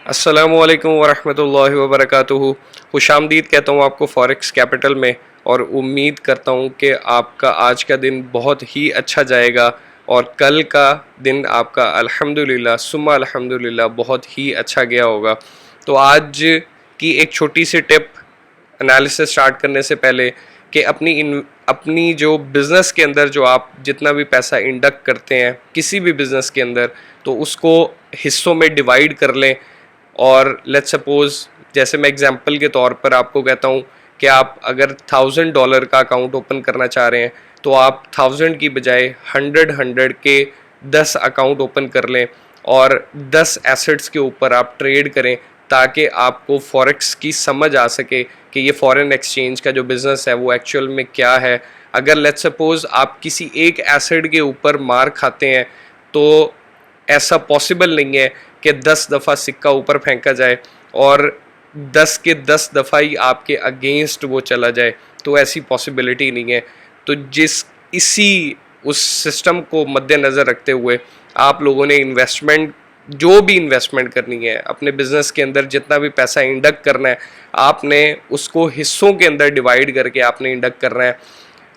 अस्सलामुअलैकुम वरहमतुल्लाहि वबरकातुहू। खुशामदीद कहता हूँ आपको फॉरेक्स कैपिटल में, और उम्मीद करता हूँ कि आपका आज का दिन बहुत ही अच्छा जाएगा और कल का दिन आपका अल्हम्दुलिल्लाह सुम्मा अल्हम्दुलिल्लाह बहुत ही अच्छा गया होगा। तो आज की एक छोटी सी टिप एनालिसिस स्टार्ट करने से पहले कि अपनी जो बिज़नेस के अंदर जो आप जितना भी पैसा इंडक्ट करते हैं किसी भी बिज़नेस के अंदर, तो उसको हिस्सों में डिवाइड कर लें। और लेट्स सपोज, जैसे मैं एग्जांपल के तौर पर आपको कहता हूँ कि आप अगर $1000 का अकाउंट ओपन करना चाह रहे हैं तो आप 1000 की बजाय 100 के 10 अकाउंट ओपन कर लें और 10 एसेट्स के ऊपर आप ट्रेड करें, ताकि आपको फॉरेक्स की समझ आ सके कि ये फॉरेन एक्सचेंज का जो बिज़नेस है वो एक्चुअल में क्या है। अगर लेट्स सपोज आप किसी एक एसेट के ऊपर मार खाते हैं तो ऐसा पॉसिबल नहीं है कि 10 दफ़ा सिक्का ऊपर फेंका जाए और 10 के 10 दफ़ा ही आपके अगेंस्ट वो चला जाए, तो ऐसी पॉसिबिलिटी नहीं है। तो इसी उस सिस्टम को मद्देनज़र रखते हुए आप लोगों ने जो भी इन्वेस्टमेंट करनी है अपने बिजनेस के अंदर, जितना भी पैसा इंडक्ट करना है आपने उसको हिस्सों के अंदर डिवाइड करके आपने इंडक्ट करना है।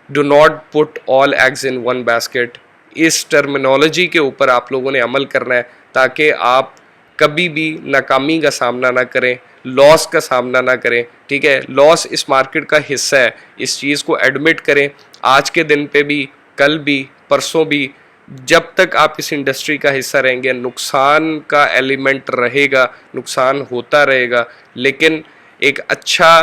Do not put all eggs in one basket, इस टर्मिनोलॉजी के ऊपर आप लोगों ने अमल करना है ताकि आप कभी भी नाकामी का सामना ना करें, लॉस का सामना ना करें। ठीक है, लॉस इस मार्केट का हिस्सा है, इस चीज़ को एडमिट करें। आज के दिन पे भी, कल भी, परसों भी, जब तक आप इस इंडस्ट्री का हिस्सा रहेंगे नुकसान का एलिमेंट रहेगा, नुकसान होता रहेगा। लेकिन एक अच्छा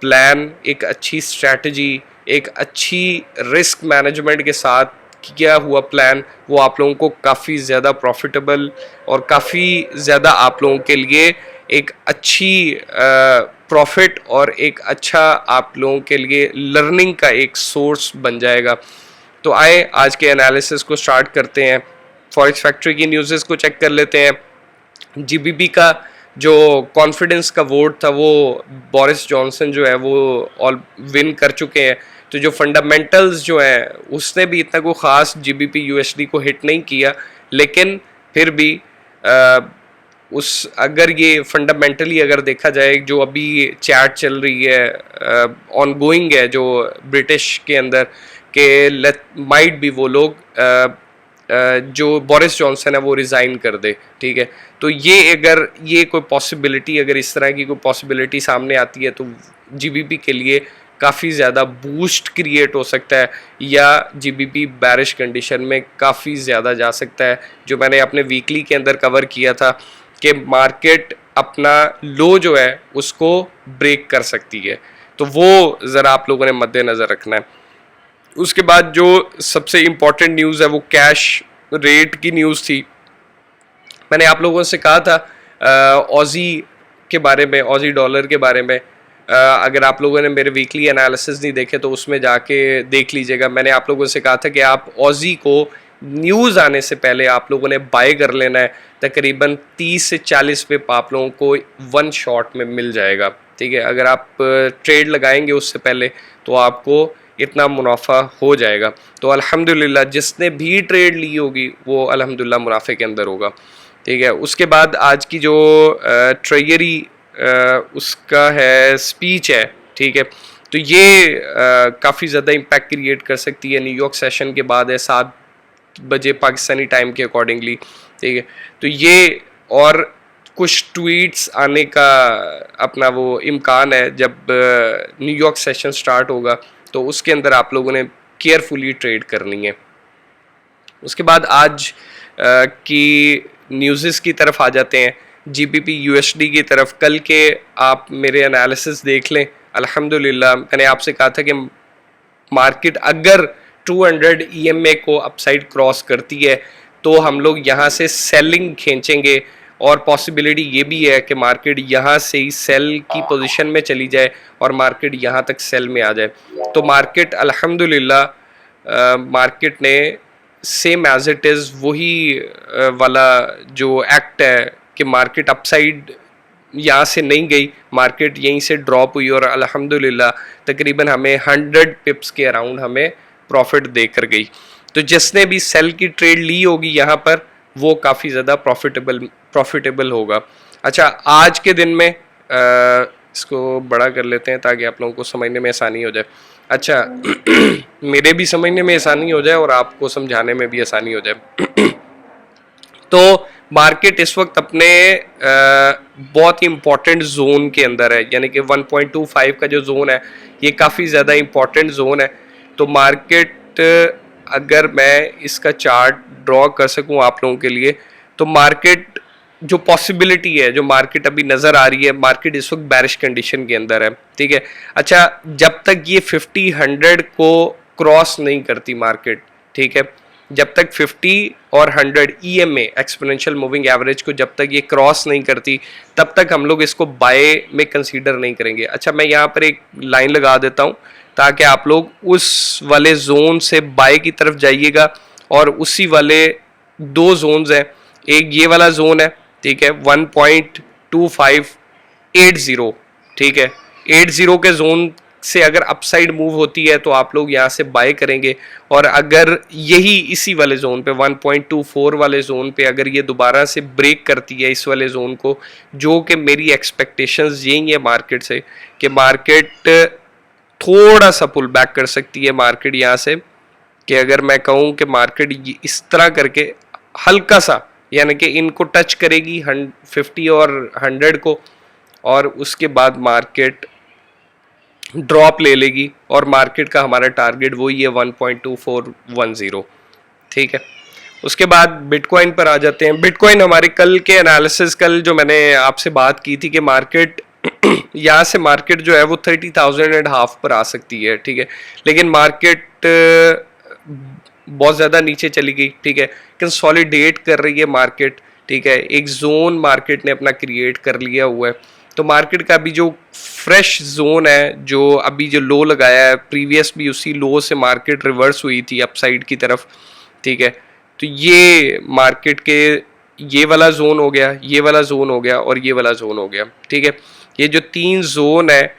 प्लान, एक अच्छी स्ट्रैटेजी, एक अच्छी रिस्क मैनेजमेंट के साथ किया हुआ प्लान वो आप लोगों को काफ़ी ज़्यादा प्रॉफिटेबल और काफ़ी ज़्यादा आप लोगों के लिए एक अच्छी प्रॉफिट और एक अच्छा आप लोगों के लिए लर्निंग का एक सोर्स बन जाएगा। तो आए आज के एनालिसिस को स्टार्ट करते हैं। फॉरेक्स फैक्ट्री की न्यूज़ को चेक कर लेते हैं। जीबीपी का जो कॉन्फिडेंस का वोट था वो बोरिस जॉनसन जो है वो ऑल विन कर चुके हैं। तो जो फंडामेंटल्स जो हैं उसने भी इतना कोई ख़ास जीबीपी यूएसडी को हिट नहीं किया, लेकिन फिर भी अगर ये फंडामेंटली अगर देखा जाए, जो अभी चैट चल रही है, ऑन गोइंग है जो ब्रिटिश के अंदर, के माइट भी वो लोग जो बोरिस जॉनसन है वो रिज़ाइन कर दे। ठीक है, तो ये कोई पॉसिबिलिटी, अगर इस तरह की कोई पॉसिबिलिटी सामने आती है तो जीबीपी के लिए काफ़ी ज़्यादा बूस्ट क्रिएट हो सकता है, या जीबीपी बैरिश कंडीशन में काफ़ी ज़्यादा जा सकता है। जो मैंने अपने वीकली के अंदर कवर किया था कि मार्केट अपना लो जो है उसको ब्रेक कर सकती है, तो वो ज़रा आप लोगों ने मद्देनज़र रखना है। उसके बाद जो सबसे इम्पॉर्टेंट न्यूज़ है वो कैश रेट की न्यूज़ थी। मैंने आप लोगों से कहा था ऑजी के बारे में, ऑजी डॉलर के बारे में। अगर आप लोगों ने मेरे वीकली एनालिसिस नहीं देखे तो उसमें जाके देख लीजिएगा। मैंने आप लोगों से कहा था कि आप ऑजी को न्यूज़ आने से पहले आप लोगों ने बाय कर लेना है। तकरीबन 30 से 40 पिप आप लोगों को वन शॉट में मिल जाएगा। ठीक है, अगर आप ट्रेड लगाएंगे उससे पहले तो आपको इतना मुनाफा हो जाएगा। तो अल्हम्दुलिल्लाह जिसने भी ट्रेड ली होगी वो अल्हम्दुलिल्लाह मुनाफे के अंदर होगा। ठीक है, उसके बाद आज की जो ट्रेजरी उसका है स्पीच है। ठीक है, तो ये काफ़ी ज़्यादा इम्पैक्ट क्रिएट कर सकती है। न्यूयॉर्क सेशन के बाद है 7 बजे पाकिस्तानी टाइम के अकॉर्डिंगली। ठीक है, तो ये और कुछ ट्वीट्स आने का अपना वो इम्कान है जब न्यूयॉर्क सेशन स्टार्ट होगा, तो उसके अंदर आप लोगों ने केयरफुली ट्रेड करनी है। उसके बाद आज की न्यूज़ की तरफ आ जाते हैं, जीबीपी यूएसडी की तरफ। कल के आप मेरे एनालिसिस देख लें। अल्हम्दुलिल्लाह मैंने आपसे कहा था कि मार्केट अगर 200 ईएमए को अपसाइड क्रॉस करती है तो हम लोग यहाँ से सेलिंग खींचेंगे, और पॉसिबिलिटी ये भी है कि मार्केट यहाँ से ही सेल की पोजीशन में चली जाए और मार्केट यहाँ तक सेल में आ जाए। तो मार्केट अल्हम्दुलिल्लाह मार्केट ने सेम एज इट इज़ वही वाला जो एक्ट है कि मार्केट अपसाइड यहाँ से नहीं गई, मार्केट यहीं से ड्रॉप हुई और अल्हम्दुलिल्लाह तकरीबन हमें 100 पिप्स के अराउंड हमें प्रॉफिट देकर गई। तो जिसने भी सेल की ट्रेड ली होगी यहाँ पर वो काफ़ी ज़्यादा प्रॉफिटेबल होगा। अच्छा, आज के दिन में इसको बड़ा कर लेते हैं ताकि आप लोगों को समझने में आसानी हो जाए। अच्छा मेरे भी समझने में आसानी हो जाए और आपको समझाने में भी आसानी हो जाए। तो मार्केट इस वक्त अपने बहुत ही इम्पोर्टेंट जोन के अंदर है, यानी कि 1.25 का जो जोन है ये काफ़ी ज़्यादा इम्पोर्टेंट जोन है। तो मार्केट अगर मैं इसका चार्ट ड्रॉ कर सकूं आप लोगों के लिए, तो मार्केट जो पॉसिबिलिटी है, जो मार्केट अभी नज़र आ रही है, मार्केट इस वक्त बैरिश कंडीशन के अंदर है, ठीक है। अच्छा, जब तक ये 50-100 को क्रॉस नहीं करती मार्केट, ठीक है, जब तक 50 और 100 EMA एक्सपोनेंशियल मूविंग एवरेज को जब तक ये क्रॉस नहीं करती, तब तक हम लोग इसको बाय में कंसीडर नहीं करेंगे। अच्छा, मैं यहाँ पर एक लाइन लगा देता हूँ ताकि आप लोग उस वाले जोन से बाय की तरफ जाइएगा, और उसी वाले दो जोन्स हैं, एक ये वाला जोन है, ठीक है, 1.2580, ठीक है, 80 के जोन से अगर अपसाइड मूव होती है तो आप लोग यहाँ से बाय करेंगे, और अगर यही इसी वाले जोन पे 1.24 वाले जोन पे अगर ये दोबारा से ब्रेक करती है इस वाले जोन को, जो कि मेरी एक्सपेक्टेशंस यही है मार्केट से कि मार्केट थोड़ा सा पुल बैक कर सकती है मार्केट यहाँ से, कि अगर मैं कहूँ कि मार्केट इस तरह करके हल्का सा, यानी कि इनको टच करेगी 50 और 100 को, और उसके बाद मार्केट ड्रॉप ले लेगी, और मार्केट का हमारा टारगेट वही है 1.2410, ठीक है। उसके बाद बिटकॉइन पर आ जाते हैं। बिटकॉइन हमारे कल के एनालिसिस, कल जो मैंने आपसे बात की थी कि मार्केट यहाँ से मार्केट जो है वो 30,500 पर आ सकती है, ठीक है, लेकिन मार्केट बहुत ज़्यादा नीचे चली गई, ठीक है, कंसोलिडेट कर रही है मार्केट, ठीक है, एक जोन मार्केट ने अपना क्रिएट कर लिया हुआ है। तो मार्केट का अभी जो फ्रेश जोन है, जो अभी जो लो लगाया है, प्रीवियस भी उसी लो से मार्केट रिवर्स हुई थी अपसाइड की तरफ, ठीक है, तो ये मार्केट के ये वाला जोन हो गया, ये वाला जोन हो गया, और ये वाला जोन हो गया, ठीक है। ये जो 3 जोन है,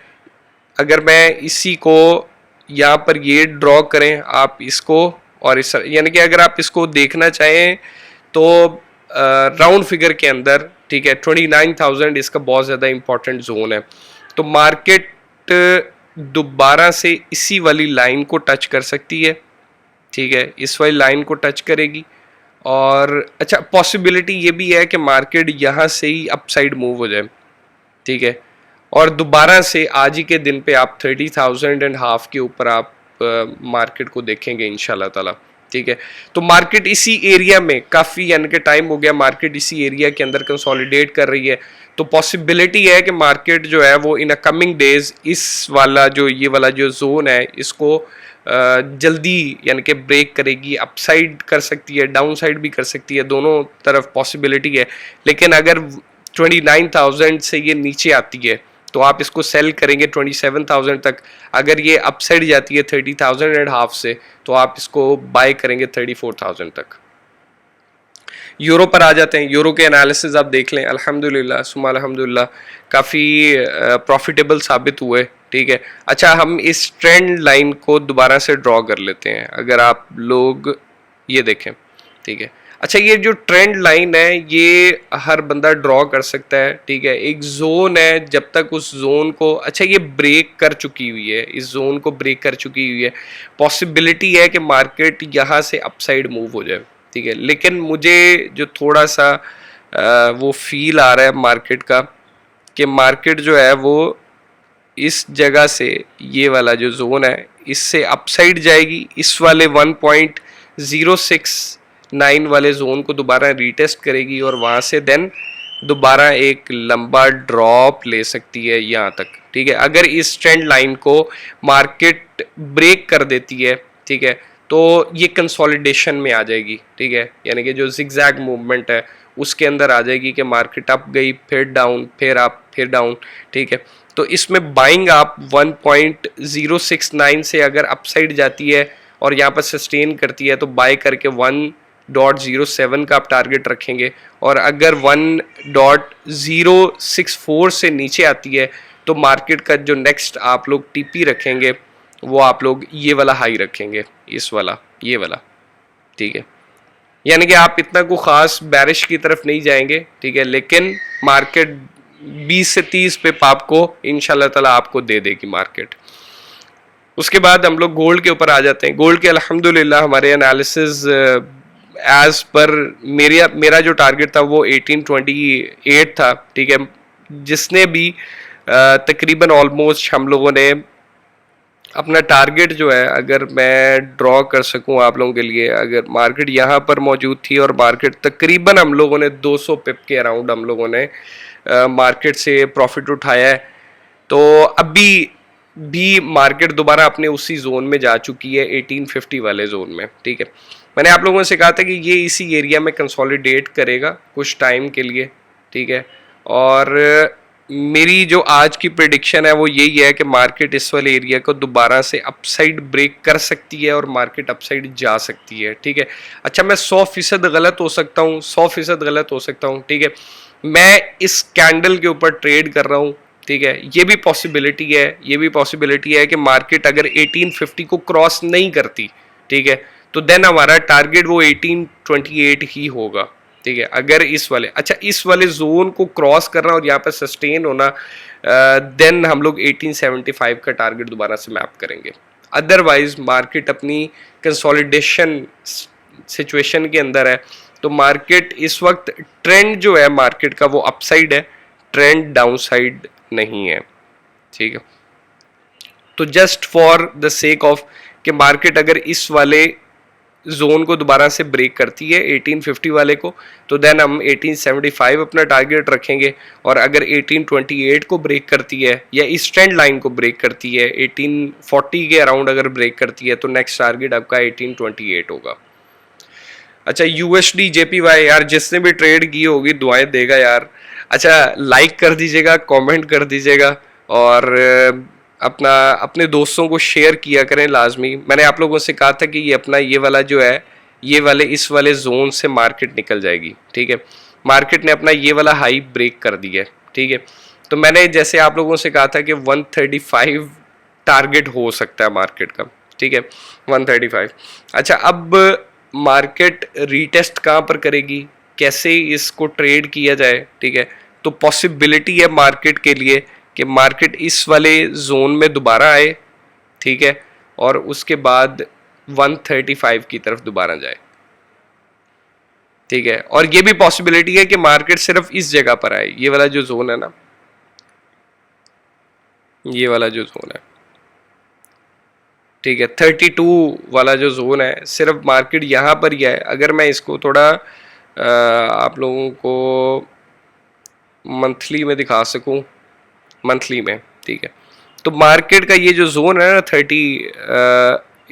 अगर मैं इसी को यहाँ पर ये ड्रॉ करें आप इसको, और इस यानी कि अगर आप इसको देखना चाहें तो राउंड फिगर के अंदर, ठीक है, 29,000 इसका बहुत ज़्यादा इंपॉर्टेंट जोन है। तो मार्केट दोबारा से इसी वाली लाइन को टच कर सकती है, ठीक है, इस वाली लाइन को टच करेगी, और अच्छा पॉसिबिलिटी ये भी है कि मार्केट यहाँ से ही अपसाइड मूव हो जाए, ठीक है, और दोबारा से आज ही के दिन पे आप 30,500 के ऊपर आप मार्केट को देखेंगे इंशाल्लाह ताला, ठीक है। तो मार्केट इसी एरिया में काफ़ी, यानी कि टाइम हो गया मार्केट इसी एरिया के अंदर कंसोलिडेट कर रही है, तो पॉसिबिलिटी है कि मार्केट जो है वो इन अ कमिंग डेज इस वाला जो ये वाला जो जोन है इसको जल्दी यानी कि ब्रेक करेगी, अपसाइड कर सकती है, डाउन साइड भी कर सकती है, दोनों तरफ पॉसिबिलिटी है। लेकिन अगर 29,000 से ये नीचे आती है तो आप इसको सेल करेंगे 27,000 तक, अगर ये अपसाइड जाती है 30,500 से तो आप इसको बाय करेंगे 34,000 तक। यूरो पर आ जाते हैं। यूरो के एनालिसिस आप देख लें, अल्हम्दुलिल्लाह सुम्मा अल्हम्दुलिल्लाह काफ़ी प्रॉफिटेबल साबित हुए, ठीक है। अच्छा, हम इस ट्रेंड लाइन को दोबारा से ड्रॉ कर लेते हैं, अगर आप लोग ये देखें, ठीक है। अच्छा, ये जो ट्रेंड लाइन है ये हर बंदा ड्रॉ कर सकता है, ठीक है, एक जोन है, जब तक उस जोन को, अच्छा ये ब्रेक कर चुकी हुई है, इस जोन को ब्रेक कर चुकी हुई है, पॉसिबिलिटी है कि मार्केट यहाँ से अपसाइड मूव हो जाए, ठीक है। लेकिन मुझे जो थोड़ा सा वो फील आ रहा है मार्केट का, कि मार्केट जो है वो इस जगह से, ये वाला जो जोन है इससे अपसाइड जाएगी, इस वाले 1.069 वाले जोन को दोबारा रीटेस्ट करेगी, और वहाँ से देन दोबारा एक लंबा ड्रॉप ले सकती है यहाँ तक, ठीक है। अगर इस ट्रेंड लाइन को मार्केट ब्रेक कर देती है, ठीक है, तो ये कंसोलिडेशन में आ जाएगी, ठीक है, यानी कि जो जिगजैग मूवमेंट है उसके अंदर आ जाएगी कि मार्केट अप गई, फिर डाउन, फिर अप, फिर डाउन, ठीक है। तो इसमें बाइंग आप 1.069 से अगर अपसाइड जाती है और यहाँ पर सस्टेन करती है तो बाय करके 1.07 का आप टारगेट रखेंगे, और अगर 1.064 से नीचे आती है तो मार्केट का जो नेक्स्ट आप लोग टीपी रखेंगे वो आप लोग ये वाला हाई रखेंगे, इस वाला, ये वाला, ठीक है। यानी कि आप इतना को ख़ास बैरिश की तरफ नहीं जाएंगे, ठीक है, लेकिन मार्केट 20 से 30 पिप आपको इंशाल्लाह ताला आपको दे देगी मार्केट। उसके बाद हम लोग गोल्ड के ऊपर आ जाते हैं। गोल्ड के अल्हम्दुलिल्लाह हमारे एनालिसिस एज पर मेरा जो टारगेट था वो 1828 था, ठीक है, जिसने भी तकरीबन ऑलमोस्ट हम लोगों ने अपना टारगेट जो है, अगर मैं ड्रॉ कर सकूं आप लोगों के लिए, अगर मार्केट यहाँ पर मौजूद थी और मार्केट तकरीबन हम लोगों ने 200 पिप के अराउंड हम लोगों ने मार्केट से प्रॉफिट उठाया है, तो अभी भी मार्केट दोबारा अपने उसी जोन में जा चुकी है, 1850 वाले जोन में, ठीक है। मैंने आप लोगों से कहा था कि ये इसी एरिया में कंसोलिडेट करेगा कुछ टाइम के लिए, ठीक है, और मेरी जो आज की प्रेडिक्शन है वो यही है कि मार्केट इस वाले एरिया को दोबारा से अपसाइड ब्रेक कर सकती है और मार्केट अपसाइड जा सकती है, ठीक है। अच्छा, मैं 100% गलत हो सकता हूँ, 100% गलत हो सकता हूँ, ठीक है। मैं इस कैंडल के ऊपर ट्रेड कर रहा हूँ, ठीक है, ये भी पॉसिबिलिटी है, ये भी पॉसिबिलिटी है कि मार्केट अगर 1850 को क्रॉस नहीं करती, ठीक है, तो देन हमारा टारगेट वो 1828 ही होगा, ठीक है। अगर इस वाले जोन को क्रॉस करना और यहाँ पर सस्टेन होना, देन हम लोग 1875 का टारगेट दोबारा से मैप करेंगे। अदरवाइज मार्केट अपनी कंसोलिडेशन सिचुएशन के अंदर है, तो मार्केट इस वक्त ट्रेंड जो है मार्केट का वो अपसाइड है, ट्रेंड डाउनसाइड नहीं है, ठीक है। तो just for the sake of कि मार्केट अगर इस वाले जोन को दोबारा से ब्रेक करती है 1850 वाले को, तो देन हम 1875 अपना टारगेट रखेंगे, और अगर 1828 को ब्रेक करती है या इस ट्रेंड लाइन को ब्रेक करती है 1840 के अराउंड अगर ब्रेक करती है, तो नेक्स्ट टारगेट आपका 1828 होगा। अच्छा, यूएसडी जेपीवाई, यार जिसने भी ट्रेड की होगी दुआएं देगा यार। अच्छा, लाइक कर दीजिएगा, कमेंट कर दीजिएगा, और अपना अपने दोस्तों को शेयर किया करें लाजमी। मैंने आप लोगों से कहा था कि ये अपना ये वाला जो है, ये वाले इस वाले जोन से मार्केट निकल जाएगी, ठीक है। मार्केट ने अपना ये वाला हाई ब्रेक कर दिया है, ठीक है। तो मैंने जैसे आप लोगों से कहा था कि 135 टारगेट हो सकता है मार्केट का, ठीक है, 135। अच्छा, अब मार्केट रीटेस्ट कहाँ पर करेगी, कैसे इसको ट्रेड किया जाए, ठीक है। तो पॉसिबिलिटी है मार्केट के लिए कि मार्केट इस वाले जोन में दोबारा आए, ठीक है, और उसके बाद 135 की तरफ दोबारा जाए, ठीक है। और ये भी पॉसिबिलिटी है कि मार्केट सिर्फ इस जगह पर आए, ये वाला जो जोन है ना, ये वाला जो जोन है, ठीक है, 32 वाला जो जोन है, सिर्फ मार्केट यहाँ पर ही है। अगर मैं इसको थोड़ा आप लोगों को मंथली में दिखा सकूं, मंथली में, ठीक है, तो मार्केट का ये जो जोन है ना 30,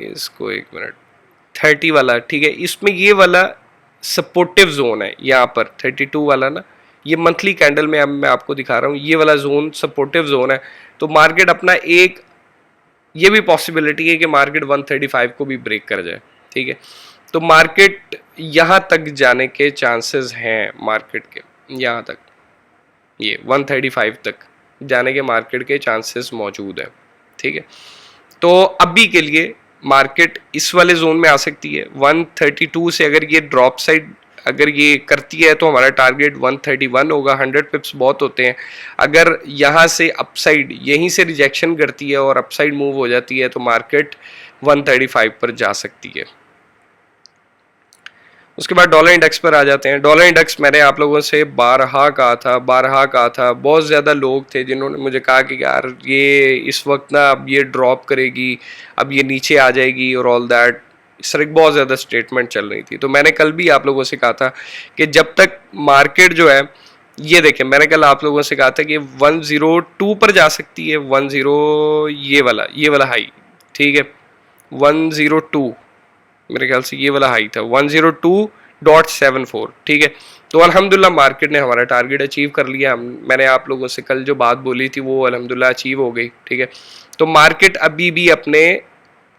इसको एक मिनट, 30 वाला, ठीक है, इसमें ये वाला सपोर्टिव जोन है यहाँ पर 32 वाला ना, ये मंथली कैंडल में अब मैं आपको दिखा रहा हूँ, ये वाला जोन सपोर्टिव जोन है। तो मार्केट अपना एक, ये भी पॉसिबिलिटी है कि मार्केट 135 को भी ब्रेक कर जाए, ठीक है। तो मार्केट यहाँ तक जाने के चांसेस हैं, मार्केट के यहाँ तक, ये 135 तक जाने के मार्केट के चांसेस मौजूद हैं, ठीक है। तो अभी के लिए मार्केट इस वाले जोन में आ सकती है 132 से। अगर ये ड्रॉप साइड अगर ये करती है तो हमारा टारगेट 131 होगा, 100 पिप्स बहुत होते हैं। अगर यहाँ से अपसाइड यहीं से रिजेक्शन करती है और अपसाइड मूव हो जाती है, तो मार्केट 135 पर जा सकती है। उसके बाद डॉलर इंडेक्स पर आ जाते हैं। डॉलर इंडेक्स मैंने आप लोगों से बारहा कहा था, बहुत ज़्यादा लोग थे जिन्होंने मुझे कहा कि यार ये इस वक्त ना अब ये ड्रॉप करेगी, अब ये नीचे आ जाएगी और ऑल दैट, इस तरह की बहुत ज़्यादा स्टेटमेंट चल रही थी। तो मैंने कल भी आप लोगों से कहा था कि जब तक मार्केट जो है, ये देखें, मैंने कल आप लोगों से कहा था कि 102 पर जा सकती है, 10, ये वाला हाई, ठीक है, 102, मेरे ख्याल से ये वाला हाई था 102.74, ठीक है। तो अल्हम्दुलिल्लाह मार्केट ने हमारा टारगेट अचीव कर लिया। मैंने आप लोगों से कल जो बात बोली थी वो अल्हम्दुलिल्लाह अचीव हो गई, ठीक है। तो मार्केट अभी भी अपने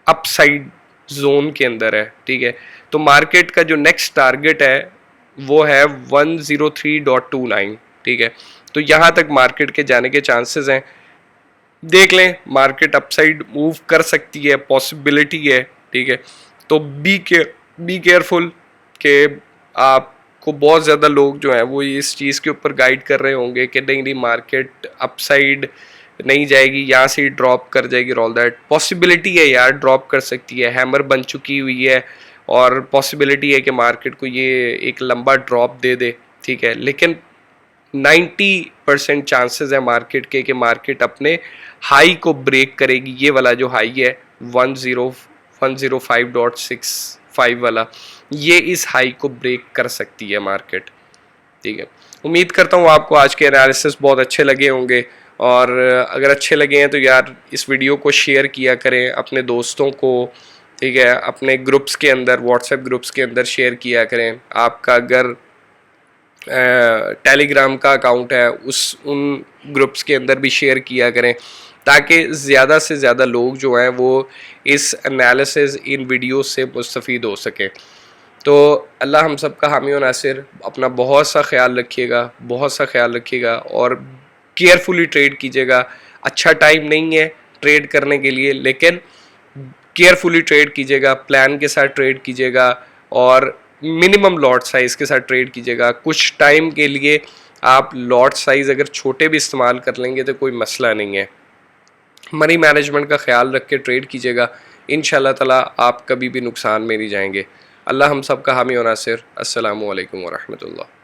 अपसाइड जोन के अंदर है, ठीक है। तो मार्केट का जो नेक्स्ट टारगेट है वो है 103.29, ठीक है। तो यहाँ तक मार्केट के जाने के चांसेस हैं। देख लें, मार्केट अपसाइड मूव कर सकती है, पॉसिबिलिटी है, ठीक है। तो बी केयरफुल कि आपको बहुत ज़्यादा लोग जो हैं वो इस चीज़ के ऊपर गाइड कर रहे होंगे कि नहीं नहीं मार्केट अपसाइड नहीं जाएगी, यहाँ से ड्रॉप कर जाएगी, ऑल दैट पॉसिबिलिटी है यार, ड्रॉप कर सकती है, हैमर बन चुकी हुई है और पॉसिबिलिटी है कि मार्केट को ये एक लंबा ड्रॉप दे दे, ठीक है। लेकिन 90% चांसेस है मार्केट के कि मार्केट अपने हाई को ब्रेक करेगी। ये वाला जो हाई है 105.65 वाला, ये इस हाई को ब्रेक कर सकती है मार्केट, ठीक है। उम्मीद करता हूँ आपको आज के एनालिसिस बहुत अच्छे लगे होंगे, और अगर अच्छे लगे हैं तो यार इस वीडियो को शेयर किया करें अपने दोस्तों को, ठीक है। अपने ग्रुप्स के अंदर, व्हाट्सएप ग्रुप्स के अंदर शेयर किया करें। आपका अगर टेलीग्राम का अकाउंट है उन ग्रुप्स के अंदर भी शेयर किया करें, ताकि ज़्यादा से ज़्यादा लोग जो हैं वो इस एनालिसिस, इन वीडियोस से मुस्तफ़ीद हो सकें। तो अल्लाह हम सब का हामी व नासिर। अपना बहुत सा ख्याल रखिएगा, बहुत सा ख्याल रखिएगा और केयरफुली ट्रेड कीजिएगा। अच्छा टाइम नहीं है ट्रेड करने के लिए, लेकिन केयरफुली ट्रेड कीजिएगा, प्लान के साथ ट्रेड कीजिएगा और मिनिमम लॉट साइज़ के साथ ट्रेड कीजिएगा। कुछ टाइम के लिए आप लॉट साइज़ अगर छोटे भी इस्तेमाल कर लेंगे तो कोई मसला नहीं है। मनी मैनेजमेंट का ख्याल रख के ट्रेड कीजिएगा, इंशाल्लाह ताला आप कभी भी नुकसान में नहीं जाएंगे। अल्लाह हम सब का हामी व नासिर। अस्सलामु अलैकुम व रहमतुल्लाह।